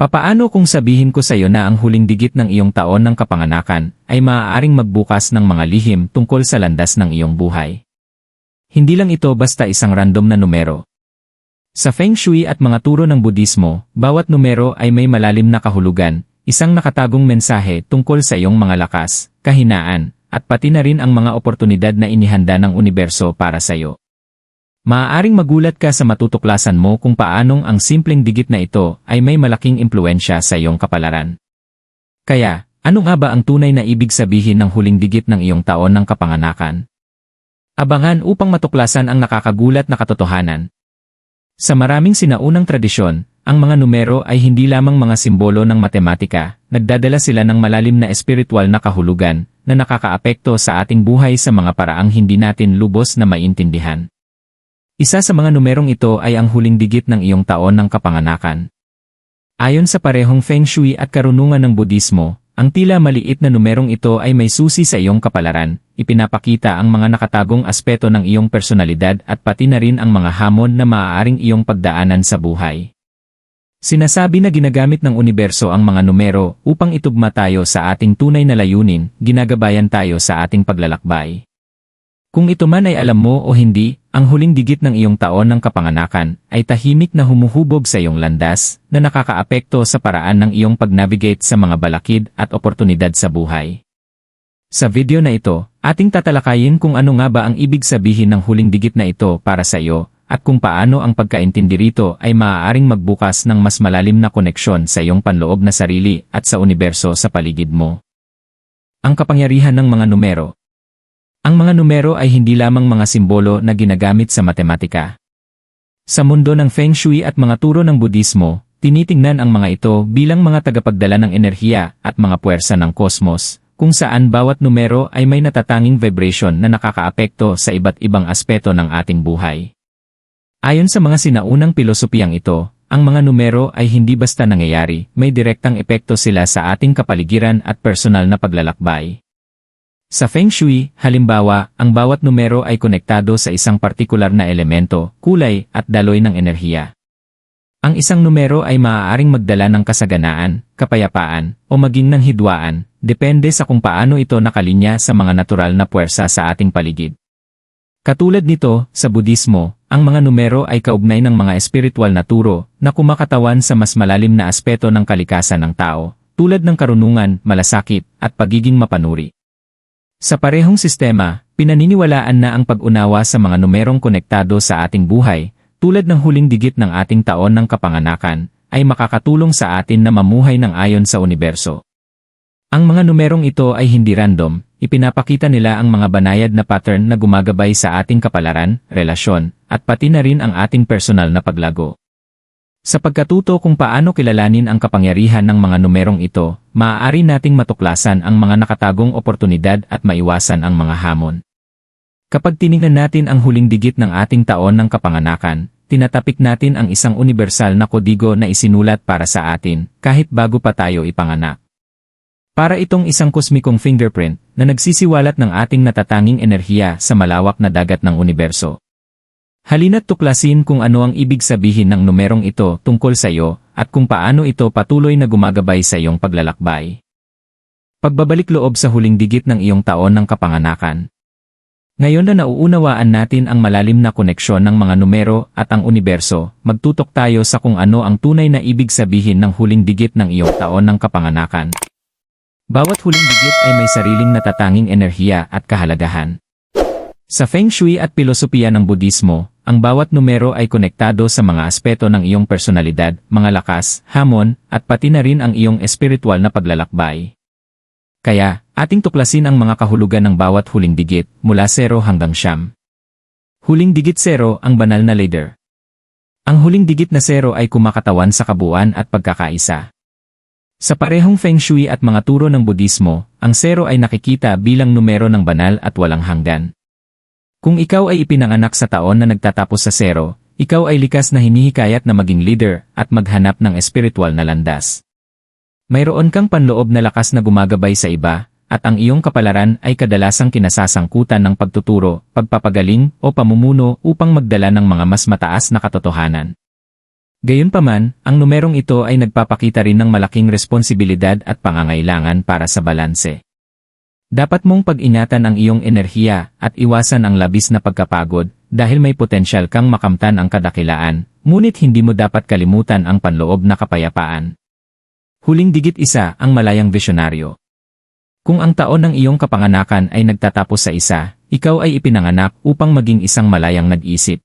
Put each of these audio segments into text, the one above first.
Papaano kung sabihin ko sa iyo na ang huling digit ng iyong taon ng kapanganakan ay maaaring magbukas ng mga lihim tungkol sa landas ng iyong buhay? Hindi lang ito basta isang random na numero. Sa Feng Shui at mga turo ng Budismo, bawat numero ay may malalim na kahulugan, isang nakatagong mensahe tungkol sa iyong mga lakas, kahinaan, at pati na rin ang mga oportunidad na inihanda ng universo para sa iyo. Maaaring magulat ka sa matutuklasan mo kung paanong ang simpleng digit na ito ay may malaking impluensya sa iyong kapalaran. Kaya, ano nga ba ang tunay na ibig sabihin ng huling digit ng iyong taon ng kapanganakan? Abangan upang matuklasan ang nakakagulat na katotohanan. Sa maraming sinaunang tradisyon, ang mga numero ay hindi lamang mga simbolo ng matematika, nagdadala sila ng malalim na espiritual na kahulugan na nakakaapekto sa ating buhay sa mga paraang hindi natin lubos na maintindihan. Isa sa mga numerong ito ay ang huling digit ng iyong taon ng kapanganakan. Ayon sa parehong Feng Shui at karunungan ng Budismo, ang tila maliit na numerong ito ay may susi sa iyong kapalaran, ipinapakita ang mga nakatagong aspeto ng iyong personalidad at pati na rin ang mga hamon na maaaring iyong pagdaanan sa buhay. Sinasabi na ginagamit ng universo ang mga numero upang itugma tayo sa ating tunay na layunin, ginagabayan tayo sa ating paglalakbay. Kung ito man ay alam mo o hindi, ang huling digit ng iyong taon ng kapanganakan ay tahimik na humuhubog sa iyong landas na nakakaapekto sa paraan ng iyong pag-navigate sa mga balakid at oportunidad sa buhay. Sa video na ito, ating tatalakayin kung ano nga ba ang ibig sabihin ng huling digit na ito para sa iyo at kung paano ang pagkaintindi rito ay maaaring magbukas ng mas malalim na koneksyon sa iyong panloob na sarili at sa universo sa paligid mo. Ang kapangyarihan ng mga numero. Ang mga numero ay hindi lamang mga simbolo na ginagamit sa matematika. Sa mundo ng Feng Shui at mga turo ng Budismo, tinitingnan ang mga ito bilang mga tagapagdala ng enerhiya at mga puwersa ng kosmos, kung saan bawat numero ay may natatanging vibration na nakakaapekto sa iba't ibang aspeto ng ating buhay. Ayon sa mga sinaunang pilosopiyang ito, ang mga numero ay hindi basta nangyayari, may direktang epekto sila sa ating kapaligiran at personal na paglalakbay. Sa Feng Shui, halimbawa, ang bawat numero ay konektado sa isang partikular na elemento, kulay, at daloy ng enerhiya. Ang isang numero ay maaaring magdala ng kasaganaan, kapayapaan, o maging ng hidwaan, depende sa kung paano ito nakalinya sa mga natural na puwersa sa ating paligid. Katulad nito, sa Budismo, ang mga numero ay kaugnay ng mga espiritual na turo na kumakatawan sa mas malalim na aspeto ng kalikasan ng tao, tulad ng karunungan, malasakit, at pagiging mapanuri. Sa parehong sistema, pinaniniwalaan na ang pag-unawa sa mga numerong konektado sa ating buhay, tulad ng huling digit ng ating taon ng kapanganakan, ay makakatulong sa atin na mamuhay ng ayon sa universo. Ang mga numerong ito ay hindi random, ipinapakita nila ang mga banayad na pattern na gumagabay sa ating kapalaran, relasyon, at pati na rin ang ating personal na paglago. Sa pagkatuto kung paano kilalanin ang kapangyarihan ng mga numerong ito, maaari nating matuklasan ang mga nakatagong oportunidad at maiwasan ang mga hamon. Kapag tiningnan natin ang huling digit ng ating taon ng kapanganakan, tinatapik natin ang isang universal na kodigo na isinulat para sa atin, kahit bago pa tayo ipanganak. Para itong isang kosmikong fingerprint na nagsisiwalat ng ating natatanging enerhiya sa malawak na dagat ng universo. Halina't tuklasin kung ano ang ibig sabihin ng numerong ito tungkol sa iyo at kung paano ito patuloy na gumagabay sa iyong paglalakbay. Pagbabalik loob sa huling digit ng iyong taon ng kapanganakan. Ngayon na nauunawaan natin ang malalim na koneksyon ng mga numero at ang universo, magtutok tayo sa kung ano ang tunay na ibig sabihin ng huling digit ng iyong taon ng kapanganakan. Bawat huling digit ay may sariling natatanging enerhiya at kahalagahan. Sa Feng Shui at pilosopiya ng Budismo, ang bawat numero ay konektado sa mga aspeto ng iyong personalidad, mga lakas, hamon, at pati na rin ang iyong espiritual na paglalakbay. Kaya, ating tuklasin ang mga kahulugan ng bawat huling digit, mula 0 hanggang 9. Huling digit 0, ang banal na ladder. Ang huling digit na 0 ay kumakatawan sa kabuuan at pagkakaisa. Sa parehong Feng Shui at mga turo ng Budismo, ang 0 ay nakikita bilang numero ng banal at walang hanggan. Kung ikaw ay ipinanganak sa taon na nagtatapos sa 0, ikaw ay likas na hinihikayat na maging leader at maghanap ng espiritual na landas. Mayroon kang panloob na lakas na gumagabay sa iba, at ang iyong kapalaran ay kadalasang kinasasangkutan ng pagtuturo, pagpapagaling o pamumuno upang magdala ng mga mas mataas na katotohanan. Gayunpaman, ang numerong ito ay nagpapakita rin ng malaking responsibilidad at pangangailangan para sa balanse. Dapat mong pag-ingatan ang iyong enerhiya at iwasan ang labis na pagkapagod dahil may potensyal kang makamtan ang kadakilaan, ngunit hindi mo dapat kalimutan ang panloob na kapayapaan. Huling digit isa, ang malayang visyonaryo. Kung ang taon ng iyong kapanganakan ay nagtatapos sa isa, ikaw ay ipinanganak upang maging isang malayang nag-isip.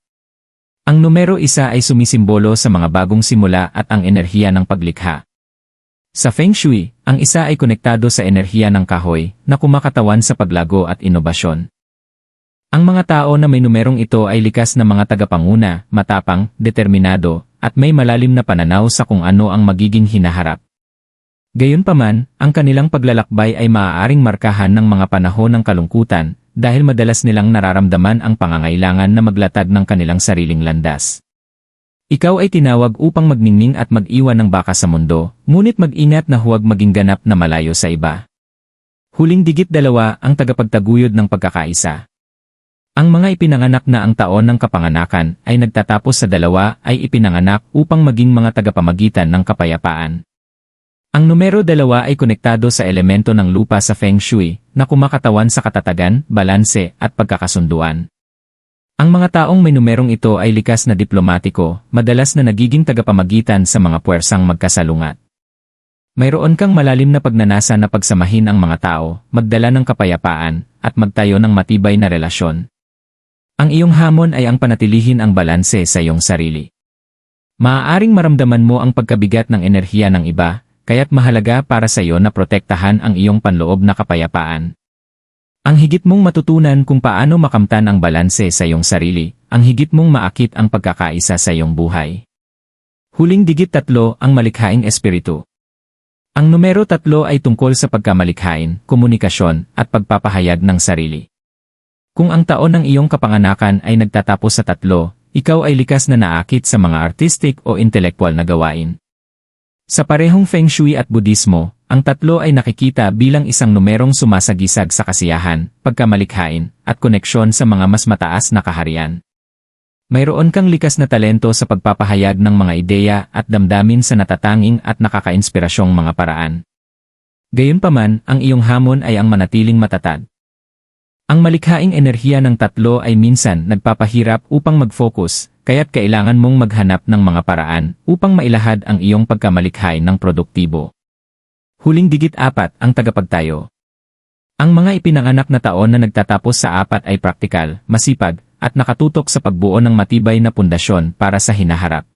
Ang numero isa ay sumisimbolo sa mga bagong simula at ang enerhiya ng paglikha. Sa Feng Shui, ang isa ay konektado sa enerhiya ng kahoy na kumakatawan sa paglago at inobasyon. Ang mga tao na may numerong ito ay likas na mga tagapanguna, matapang, determinado, at may malalim na pananaw sa kung ano ang magiging hinaharap. Gayunpaman, ang kanilang paglalakbay ay maaaring markahan ng mga panahon ng kalungkutan, dahil madalas nilang nararamdaman ang pangangailangan na maglatag ng kanilang sariling landas. Ikaw ay tinawag upang magningning at mag-iwan ng baka sa mundo, ngunit mag-ingat na huwag maging ganap na malayo sa iba. Huling digit 2, ang tagapagtaguyod ng pagkakaisa. Ang mga ipinanganak na ang taon ng kapanganakan ay nagtatapos sa 2 ay ipinanganak upang maging mga tagapamagitan ng kapayapaan. Ang numero 2 ay konektado sa elemento ng lupa sa Feng Shui, na kumakatawan sa katatagan, balanse, at pagkakasunduan. Ang mga taong may numerong ito ay likas na diplomatiko, madalas na nagiging tagapamagitan sa mga puwersang magkasalungat. Mayroon kang malalim na pagnanasa na pagsamahin ang mga tao, magdala ng kapayapaan, at magtayo ng matibay na relasyon. Ang iyong hamon ay ang panatilihin ang balanse sa iyong sarili. Maaaring maramdaman mo ang pagkabigat ng enerhiya ng iba, kaya't mahalaga para sa iyo na protektahan ang iyong panloob na kapayapaan. Ang higit mong matutunan kung paano makamtan ang balanse sa iyong sarili, ang higit mong maakit ang pagkakaisa sa iyong buhay. Huling digit 3, ang malikhaing espiritu. Ang numero 3 ay tungkol sa pagkamalikhain, komunikasyon, at pagpapahayag ng sarili. Kung ang taon ng iyong kapanganakan ay nagtatapos sa 3, ikaw ay likas na naakit sa mga artistic o intelektual na gawain. Sa parehong Feng Shui at Budismo, ang 3 ay nakikita bilang isang numerong sumasagisag sa kasiyahan, pagkamalikhain, at koneksyon sa mga mas mataas na kaharian. Mayroon kang likas na talento sa pagpapahayag ng mga ideya at damdamin sa natatanging at nakakainspirasyong mga paraan. Gayunpaman, ang iyong hamon ay ang manatiling matatag. Ang malikhaing enerhiya ng 3 ay minsan nagpapahirap upang mag-focus, kaya't kailangan mong maghanap ng mga paraan upang mailahad ang iyong pagkamalikhay ng produktibo. Huling digit 4, ang tagapagtayo. Ang mga ipinanganak na taon na nagtatapos sa 4 ay praktikal, masipag, at nakatutok sa pagbuo ng matibay na pundasyon para sa hinaharap.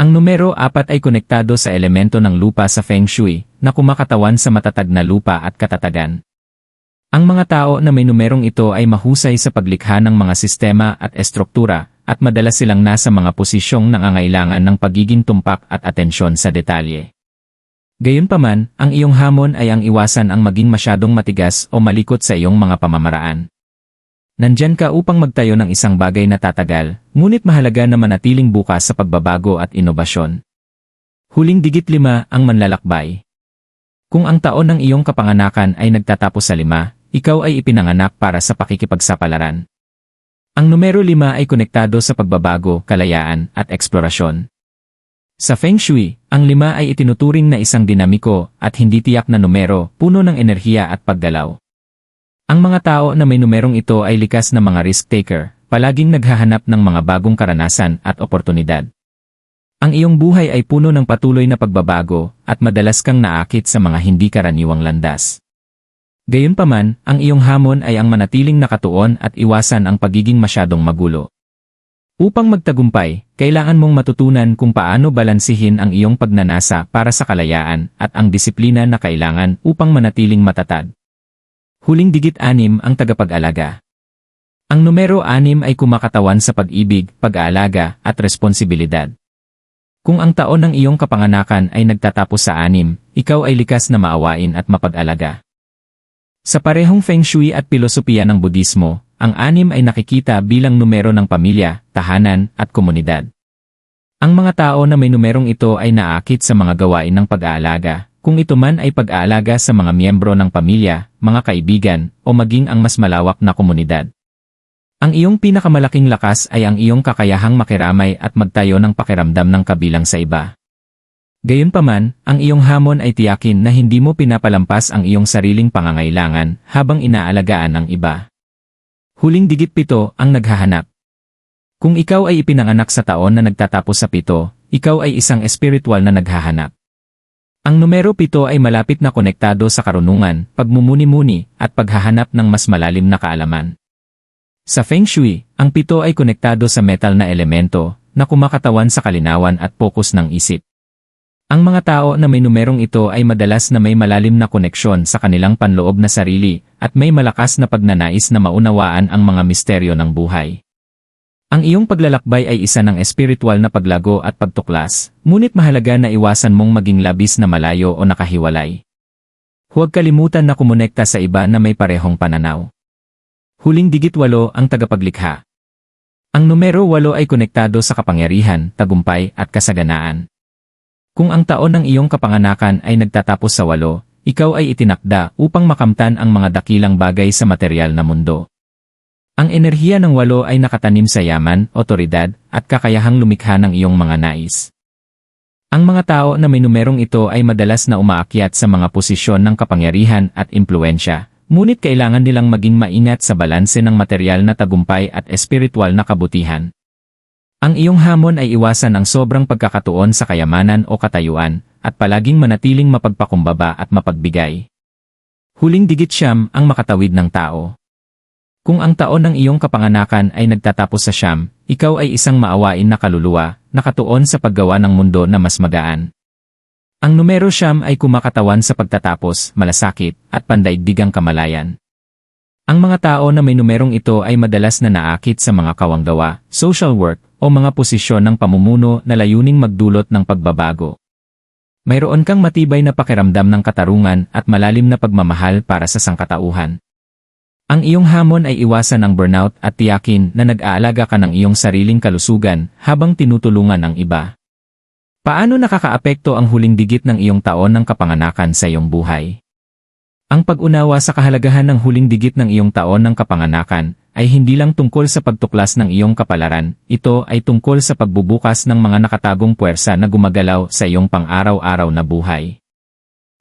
Ang numero 4 ay konektado sa elemento ng lupa sa Feng Shui, na kumakatawan sa matatag na lupa at katatagan. Ang mga tao na may numerong ito ay mahusay sa paglikha ng mga sistema at estruktura, at madalas silang nasa mga posisyong nangangailangan ng pagiging tumpak at atensyon sa detalye. Gayunpaman, ang iyong hamon ay ang iwasan ang maging masyadong matigas o malikot sa iyong mga pamamaraan. Nandyan ka upang magtayo ng isang bagay na tatagal, ngunit mahalaga na manatiling bukas sa pagbabago at inobasyon. Huling digit 5, ang manlalakbay. Kung ang taon ng iyong kapanganakan ay nagtatapos sa 5, ikaw ay ipinanganak para sa pakikipagsapalaran. Ang numero 5 ay konektado sa pagbabago, kalayaan, at eksplorasyon. Sa Feng Shui, ang 5 ay itinuturing na isang dinamiko at hindi tiyak na numero, puno ng enerhiya at paggalaw. Ang mga tao na may numerong ito ay likas na mga risk-taker, palaging naghahanap ng mga bagong karanasan at oportunidad. Ang iyong buhay ay puno ng patuloy na pagbabago at madalas kang naakit sa mga hindi karaniwang landas. Gayunpaman, ang iyong hamon ay ang manatiling nakatuon at iwasan ang pagiging masyadong magulo. Upang magtagumpay, kailangan mong matutunan kung paano balansihin ang iyong pagnanasa para sa kalayaan at ang disiplina na kailangan upang manatiling matatag. Huling digit 6, ang tagapag-alaga. Ang numero 6 ay kumakatawan sa pag-ibig, pag-aalaga, at responsibilidad. Kung ang taon ng iyong kapanganakan ay nagtatapos sa 6, ikaw ay likas na maawain at mapag-alaga. Sa parehong Feng Shui at pilosopiya ng Budismo, ang 6 ay nakikita bilang numero ng pamilya, tahanan, at komunidad. Ang mga tao na may numerong ito ay naakit sa mga gawain ng pag-aalaga, kung ito man ay pag-aalaga sa mga miyembro ng pamilya, mga kaibigan, o maging ang mas malawak na komunidad. Ang iyong pinakamalaking lakas ay ang iyong kakayahang makiramay at magtayo ng pakiramdam ng kabilang sa iba. Gayunpaman, ang iyong hamon ay tiyakin na hindi mo pinapalampas ang iyong sariling pangangailangan habang inaalagaan ang iba. Huling digit 7 ang naghahanap. Kung ikaw ay ipinanganak sa taon na nagtatapos sa 7, ikaw ay isang espiritual na naghahanap. Ang numero 7 ay malapit na konektado sa karunungan, pagmumuni-muni, at paghahanap ng mas malalim na kaalaman. Sa Feng Shui, ang 7 ay konektado sa metal na elemento na kumakatawan sa kalinawan at pokus ng isip. Ang mga tao na may numerong ito ay madalas na may malalim na koneksyon sa kanilang panloob na sarili at may malakas na pagnanais na maunawaan ang mga misteryo ng buhay. Ang iyong paglalakbay ay isa ng espiritual na paglago at pagtuklas, ngunit mahalaga na iwasan mong maging labis na malayo o nakahiwalay. Huwag kalimutan na kumonekta sa iba na may parehong pananaw. Huling digit 8 ang tagapaglikha. Ang numero 8 ay konektado sa kapangyarihan, tagumpay at kasaganaan. Kung ang taon ng iyong kapanganakan ay nagtatapos sa 8, ikaw ay itinakda upang makamtan ang mga dakilang bagay sa materyal na mundo. Ang enerhiya ng 8 ay nakatanim sa yaman, otoridad, at kakayahang lumikha ng iyong mga nais. Ang mga tao na may numerong ito ay madalas na umaakyat sa mga posisyon ng kapangyarihan at impluensya, ngunit kailangan nilang maging maingat sa balanse ng materyal na tagumpay at espiritual na kabutihan. Ang iyong hamon ay iwasan ang sobrang pagkakatuon sa kayamanan o katayuan, at palaging manatiling mapagpakumbaba at mapagbigay. Huling digit 9 ang makatawid ng tao. Kung ang taon ng iyong kapanganakan ay nagtatapos sa 9, ikaw ay isang maawain na kaluluwa, nakatuon sa paggawa ng mundo na mas magaan. Ang numero 9 ay kumakatawan sa pagtatapos, malasakit, at pandaigdigang kamalayan. Ang mga tao na may numerong ito ay madalas na naakit sa mga kawanggawa, social work, o mga posisyon ng pamumuno na layuning magdulot ng pagbabago. Mayroon kang matibay na pakiramdam ng katarungan at malalim na pagmamahal para sa sangkatauhan. Ang iyong hamon ay iwasan ang burnout at tiyakin na nag-aalaga ka ng iyong sariling kalusugan habang tinutulungan ang iba. Paano nakakaapekto ang huling digit ng iyong taon ng kapanganakan sa iyong buhay? Ang pag-unawa sa kahalagahan ng huling digit ng iyong taon ng kapanganakan ay hindi lang tungkol sa pagtuklas ng iyong kapalaran, ito ay tungkol sa pagbubukas ng mga nakatagong puwersa na gumagalaw sa iyong pang-araw-araw na buhay.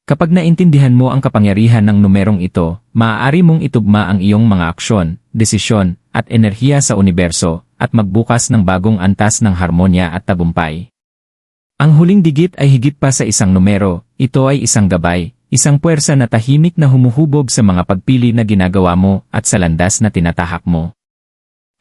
Kapag naintindihan mo ang kapangyarihan ng numerong ito, maaari mong itugma ang iyong mga aksyon, desisyon, at enerhiya sa universo, at magbukas ng bagong antas ng harmonya at tagumpay. Ang huling digit ay higit pa sa isang numero, ito ay isang gabay, isang puwersa na tahimik na humuhubog sa mga pagpili na ginagawa mo at sa landas na tinatahak mo.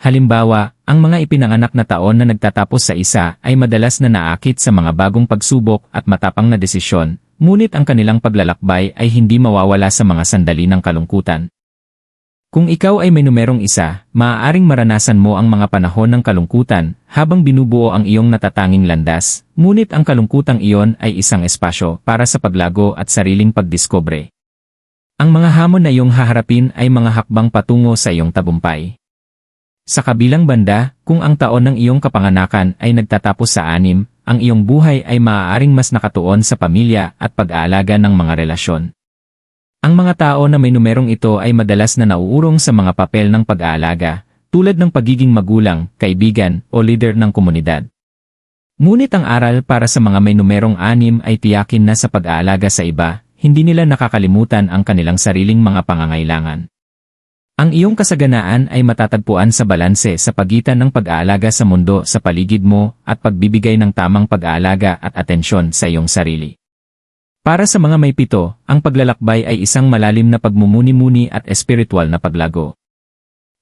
Halimbawa, ang mga ipinanganak na taon na nagtatapos sa isa ay madalas na naakit sa mga bagong pagsubok at matapang na desisyon, ngunit ang kanilang paglalakbay ay hindi mawawala sa mga sandali ng kalungkutan. Kung ikaw ay may numerong 1, maaaring maranasan mo ang mga panahon ng kalungkutan habang binubuo ang iyong natatanging landas, ngunit ang kalungkutang iyon ay isang espasyo para sa paglago at sariling pagdiskobre. Ang mga hamon na iyong haharapin ay mga hakbang patungo sa iyong tagumpay. Sa kabilang banda, kung ang taon ng iyong kapanganakan ay nagtatapos sa 6, ang iyong buhay ay maaaring mas nakatuon sa pamilya at pag-aalaga ng mga relasyon. Ang mga tao na may numerong ito ay madalas na nauurong sa mga papel ng pag-aalaga, tulad ng pagiging magulang, kaibigan, o leader ng komunidad. Ngunit ang aral para sa mga may numerong 6 ay tiyakin na sa pag-aalaga sa iba, hindi nila nakakalimutan ang kanilang sariling mga pangangailangan. Ang iyong kasaganaan ay matatagpuan sa balanse sa pagitan ng pag-aalaga sa mundo sa paligid mo at pagbibigay ng tamang pag-aalaga at atensyon sa iyong sarili. Para sa mga may 7, ang paglalakbay ay isang malalim na pagmumuni-muni at espiritual na paglago.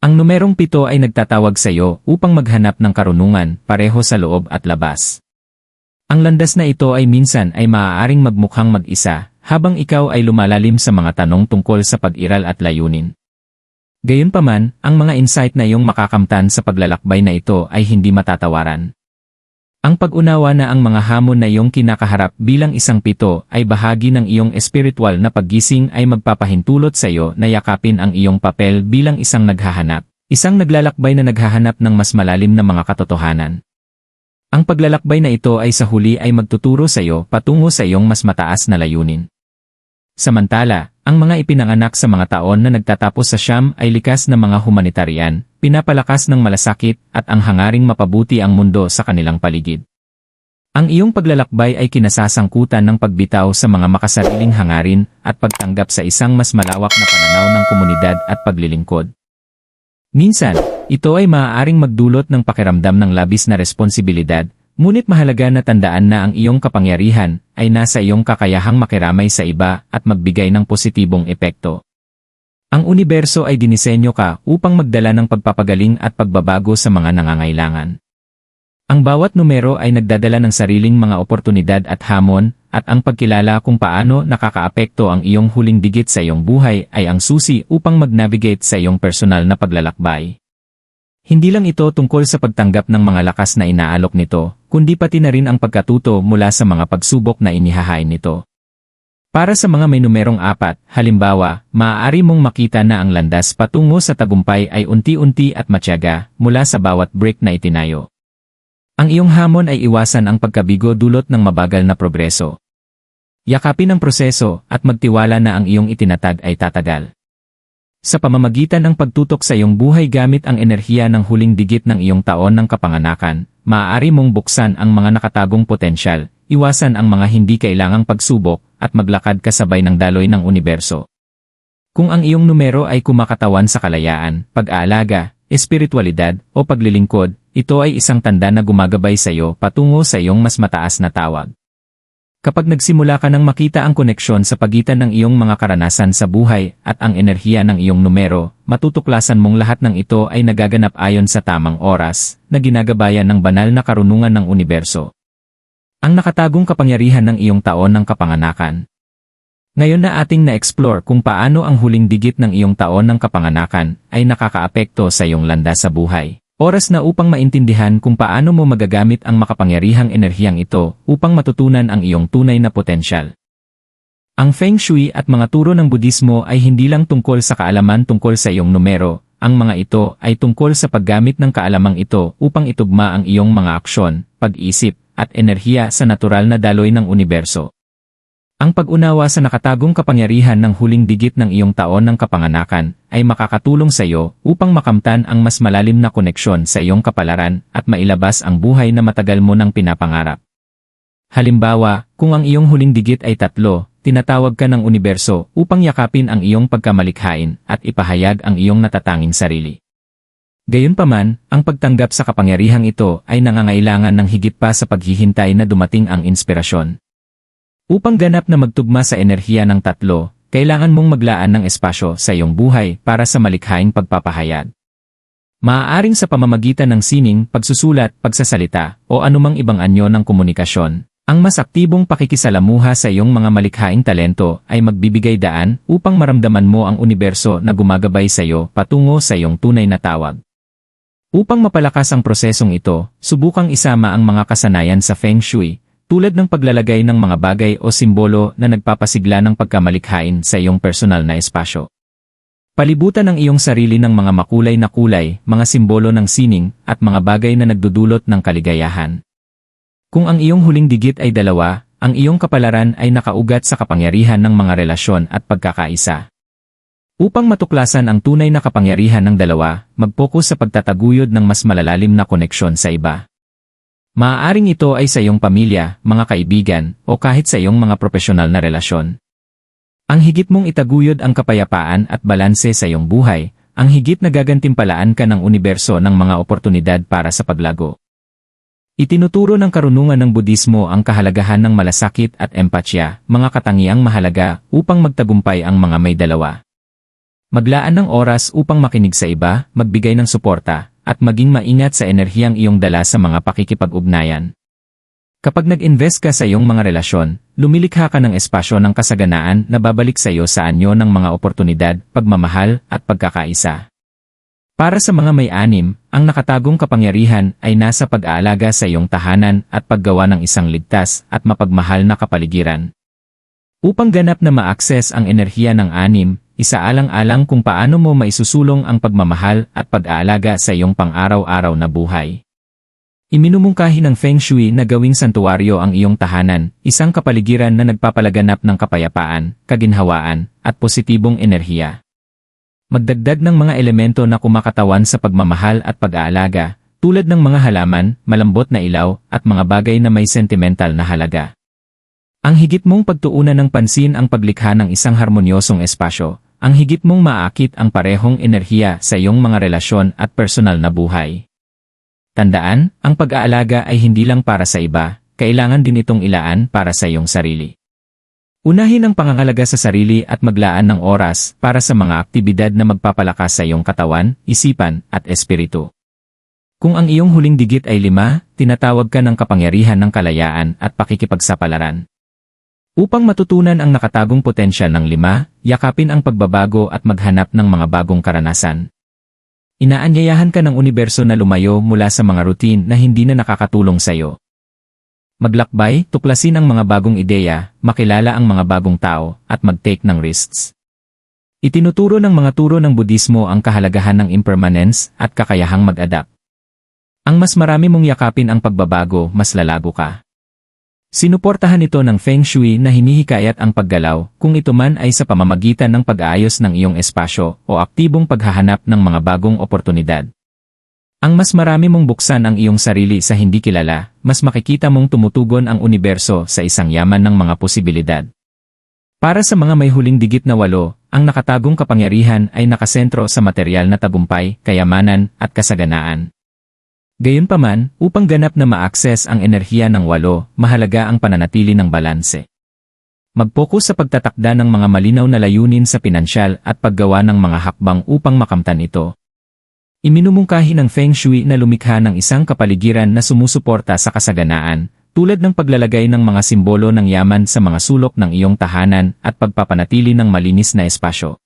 Ang numerong 7 ay nagtatawag sa iyo upang maghanap ng karunungan pareho sa loob at labas. Ang landas na ito ay minsan ay maaaring magmukhang mag-isa habang ikaw ay lumalalim sa mga tanong tungkol sa pag-iral at layunin. Gayunpaman, ang mga insight na iyong makakamtan sa paglalakbay na ito ay hindi matatawaran. Ang pag-unawa na ang mga hamon na iyong kinakaharap bilang isang 7 ay bahagi ng iyong espiritual na paggising ay magpapahintulot sa iyo na yakapin ang iyong papel bilang isang naghahanap, isang naglalakbay na naghahanap ng mas malalim na mga katotohanan. Ang paglalakbay na ito ay sa huli ay magtuturo sa iyo patungo sa iyong mas mataas na layunin. Samantala, Ang mga ipinanganak sa mga taon na nagtatapos sa siyam ay likas na mga humanitarian, pinapalakas ng malasakit at ang hangaring mapabuti ang mundo sa kanilang paligid. Ang iyong paglalakbay ay kinasasangkutan ng pagbitaw sa mga makasariling hangarin at pagtanggap sa isang mas malawak na pananaw ng komunidad at paglilingkod. Minsan, ito ay maaaring magdulot ng pakiramdam ng labis na responsibilidad, ngunit mahalaga na tandaan na ang iyong kapangyarihan ay nasa iyong kakayahang makiramay sa iba at magbigay ng positibong epekto. Ang universo ay dinisenyo ka upang magdala ng pagpapagaling at pagbabago sa mga nangangailangan. Ang bawat numero ay nagdadala ng sariling mga oportunidad at hamon, at ang pagkilala kung paano nakakaapekto ang iyong huling digit sa iyong buhay ay ang susi upang mag-navigate sa iyong personal na paglalakbay. Hindi lang ito tungkol sa pagtanggap ng mga lakas na inaalok nito, kundi pati na rin ang pagkatuto mula sa mga pagsubok na inihahain nito. Para sa mga may numerong 4, halimbawa, maaari mong makita na ang landas patungo sa tagumpay ay unti-unti at matyaga mula sa bawat brick na itinayo. Ang iyong hamon ay iwasan ang pagkabigo dulot ng mabagal na progreso. Yakapin ang proseso at magtiwala na ang iyong itinatag ay tatagal. Sa pamamagitan ng pagtutok sa iyong buhay gamit ang enerhiya ng huling digit ng iyong taon ng kapanganakan, maaari mong buksan ang mga nakatagong potensyal, iwasan ang mga hindi kailangang pagsubok, at maglakad kasabay ng daloy ng universo. Kung ang iyong numero ay kumakatawan sa kalayaan, pag-aalaga, espiritualidad, o paglilingkod, ito ay isang tanda na gumagabay sa iyo patungo sa iyong mas mataas na tawag. Kapag nagsimula ka nang makita ang koneksyon sa pagitan ng iyong mga karanasan sa buhay at ang enerhiya ng iyong numero, matutuklasan mong lahat ng ito ay nagaganap ayon sa tamang oras, na ginagabayan ng banal na karunungan ng universo. Ang nakatagong kapangyarihan ng iyong taon ng kapanganakan. Ngayon na ating na-explore kung paano ang huling digit ng iyong taon ng kapanganakan ay nakakaapekto sa iyong landas sa buhay. Oras na upang maintindihan kung paano mo magagamit ang makapangyarihang enerhiyang ito upang matutunan ang iyong tunay na potensyal. Ang Feng Shui at mga turo ng Budismo ay hindi lang tungkol sa kaalaman tungkol sa iyong numero, ang mga ito ay tungkol sa paggamit ng kaalamang ito upang itugma ang iyong mga aksyon, pag-isip, at enerhiya sa natural na daloy ng universo. Ang pag-unawa sa nakatagong kapangyarihan ng huling digit ng iyong taon ng kapanganakan ay makakatulong sa iyo upang makamtan ang mas malalim na koneksyon sa iyong kapalaran at mailabas ang buhay na matagal mo nang pinapangarap. Halimbawa, kung ang iyong huling digit ay 3, tinatawag ka ng universo upang yakapin ang iyong pagkamalikhain at ipahayag ang iyong natatanging sarili. Gayunpaman, ang pagtanggap sa kapangyarihang ito ay nangangailangan ng higit pa sa paghihintay na dumating ang inspirasyon. Upang ganap na magtugma sa enerhiya ng 3, kailangan mong maglaan ng espasyo sa iyong buhay para sa malikhaing pagpapahayag. Maaaring sa pamamagitan ng sining, pagsusulat, pagsasalita, o anumang ibang anyo ng komunikasyon, ang mas aktibong pakikisalamuha sa iyong mga malikhaing talento ay magbibigay daan upang maramdaman mo ang universo na gumagabay sa iyo patungo sa iyong tunay na tawag. Upang mapalakas ang prosesong ito, subukang isama ang mga kasanayan sa Feng Shui, tulad ng paglalagay ng mga bagay o simbolo na nagpapasigla ng pagkamalikhain sa iyong personal na espasyo. Palibutan ang iyong sarili ng mga makulay na kulay, mga simbolo ng sining, at mga bagay na nagdudulot ng kaligayahan. Kung ang iyong huling digit ay 2, ang iyong kapalaran ay nakaugat sa kapangyarihan ng mga relasyon at pagkakaisa. Upang matuklasan ang tunay na kapangyarihan ng 2, mag-focus sa pagtataguyod ng mas malalalim na koneksyon sa iba. Maaaring ito ay sa iyong pamilya, mga kaibigan, o kahit sa iyong mga profesional na relasyon. Ang higit mong itaguyod ang kapayapaan at balanse sa iyong buhay, ang higit na gagantimpalaan ka ng universo ng mga oportunidad para sa paglago. Itinuturo ng karunungan ng Budismo ang kahalagahan ng malasakit at empatya, mga katangiang mahalaga upang magtagumpay ang mga may 2. Maglaan ng oras upang makinig sa iba, magbigay ng suporta, at maging maingat sa enerhiyang iyong dala sa mga pakikipag-ugnayan. Kapag nag-invest ka sa iyong mga relasyon, lumilikha ka ng espasyo ng kasaganaan na babalik sa iyo sa anyo ng mga oportunidad, pagmamahal, at pagkakaisa. Para sa mga may 6, ang nakatagong kapangyarihan ay nasa pag-aalaga sa iyong tahanan at paggawa ng isang ligtas at mapagmahal na kapaligiran. Upang ganap na ma-access ang enerhiya ng 6, isaalang-alang kung paano mo maisusulong ang pagmamahal at pag-aalaga sa iyong pang-araw-araw na buhay. Iminumungkahi ng Feng Shui na gawing santuwaryo ang iyong tahanan, isang kapaligiran na nagpapalaganap ng kapayapaan, kaginhawaan, at positibong enerhiya. Magdagdag ng mga elemento na kumakatawan sa pagmamahal at pag-aalaga, tulad ng mga halaman, malambot na ilaw, at mga bagay na may sentimental na halaga. Ang higit mong pagtuunan ng pansin ang paglikha ng isang harmonyosong espasyo, ang higit mong maakit ang parehong enerhiya sa iyong mga relasyon at personal na buhay. Tandaan, ang pag-aalaga ay hindi lang para sa iba, kailangan din itong ilaan para sa iyong sarili. Unahin ang pangangalaga sa sarili at maglaan ng oras para sa mga aktibidad na magpapalakas sa iyong katawan, isipan, at espiritu. Kung ang iyong huling digit ay 5, tinatawag ka ng kapangyarihan ng kalayaan at pakikipagsapalaran. Upang matutunan ang nakatagong potensyal ng 5, yakapin ang pagbabago at maghanap ng mga bagong karanasan. Inaanyayahan ka ng universo na lumayo mula sa mga routine na hindi na nakakatulong sa iyo. Maglakbay, tuklasin ang mga bagong ideya, makilala ang mga bagong tao, at mag-take ng risks. Itinuturo ng mga turo ng Budismo ang kahalagahan ng impermanence at kakayahang mag-adapt. Ang mas marami mong yakapin ang pagbabago, mas lalago ka. Sinuportahan ito ng Feng Shui na hinihikayat ang paggalaw, kung ito man ay sa pamamagitan ng pag-aayos ng iyong espasyo o aktibong paghahanap ng mga bagong oportunidad. Ang mas marami mong buksan ang iyong sarili sa hindi kilala, mas makikita mong tumutugon ang universo sa isang yaman ng mga posibilidad. Para sa mga may huling digit na 8, ang nakatagong kapangyarihan ay nakasentro sa material na tagumpay, kayamanan, at kasaganaan. Gayunpaman, upang ganap na ma-access ang enerhiya ng 8, mahalaga ang pananatili ng balanse. Mag-focus sa pagtatakda ng mga malinaw na layunin sa pinansyal at paggawa ng mga hakbang upang makamtan ito. Iminumungkahi ng Feng Shui na lumikha ng isang kapaligiran na sumusuporta sa kasaganaan, tulad ng paglalagay ng mga simbolo ng yaman sa mga sulok ng iyong tahanan at pagpapanatili ng malinis na espasyo.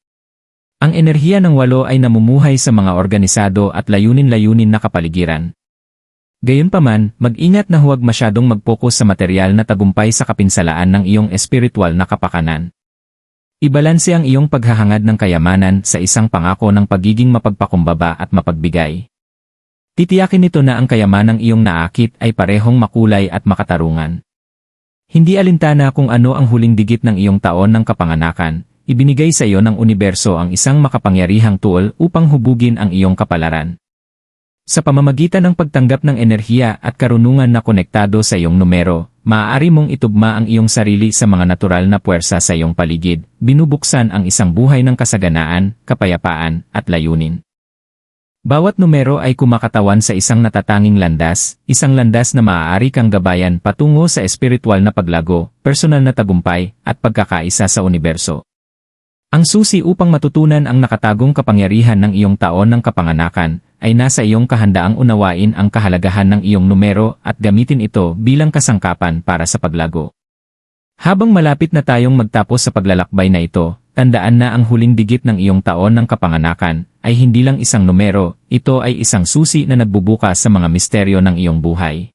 Ang enerhiya ng 8 ay namumuhay sa mga organisado at layunin-layunin na kapaligiran. Gayunpaman, mag-ingat na huwag masyadong mag-focus sa material na tagumpay sa kapinsalaan ng iyong espiritual na kapakanan. Ibalanse ang iyong paghahangad ng kayamanan sa isang pangako ng pagiging mapagpakumbaba at mapagbigay. Titiyakin nito na ang kayamanang iyong naakit ay parehong makulay at makatarungan. Hindi alintana kung ano ang huling digit ng iyong taon ng kapanganakan, ibinigay sa iyo ng universo ang isang makapangyarihang tool upang hubugin ang iyong kapalaran. Sa pamamagitan ng pagtanggap ng enerhiya at karunungan na konektado sa iyong numero, maaari mong itugma ang iyong sarili sa mga natural na puwersa sa iyong paligid, binubuksan ang isang buhay ng kasaganaan, kapayapaan, at layunin. Bawat numero ay kumakatawan sa isang natatanging landas, isang landas na maaari kang gabayan patungo sa espiritual na paglago, personal na tagumpay, at pagkakaisa sa universo. Ang susi upang matutunan ang nakatagong kapangyarihan ng iyong taon ng kapanganakan ay nasa iyong kahandaang unawain ang kahalagahan ng iyong numero at gamitin ito bilang kasangkapan para sa paglago. Habang malapit na tayong magtapos sa paglalakbay na ito, tandaan na ang huling digit ng iyong taon ng kapanganakan ay hindi lang isang numero, ito ay isang susi na nagbubukas sa mga misteryo ng iyong buhay.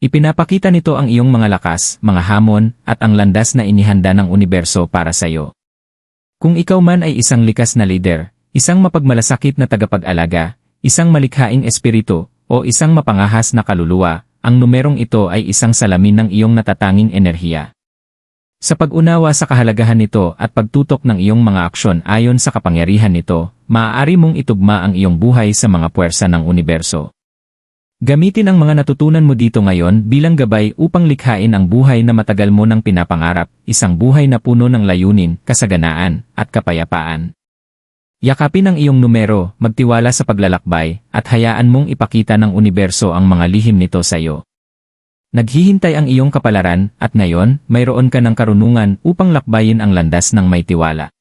Ipinapakita nito ang iyong mga lakas, mga hamon, at ang landas na inihanda ng universo para sa iyo. Kung ikaw man ay isang likas na leader, isang mapagmalasakit na tagapag-alaga, isang malikhaing espiritu, o isang mapangahas na kaluluwa, ang numerong ito ay isang salamin ng iyong natatanging enerhiya. Sa pag-unawa sa kahalagahan nito at pagtutok ng iyong mga aksyon ayon sa kapangyarihan nito, maaari mong itugma ang iyong buhay sa mga puwersa ng universo. Gamitin ang mga natutunan mo dito ngayon bilang gabay upang likhain ang buhay na matagal mo nang pinapangarap, isang buhay na puno ng layunin, kasaganaan, at kapayapaan. Yakapin ang iyong numero, magtiwala sa paglalakbay, at hayaan mong ipakita ng universo ang mga lihim nito sa iyo. Naghihintay ang iyong kapalaran, at ngayon, mayroon ka ng karunungan upang lakbayin ang landas ng may tiwala.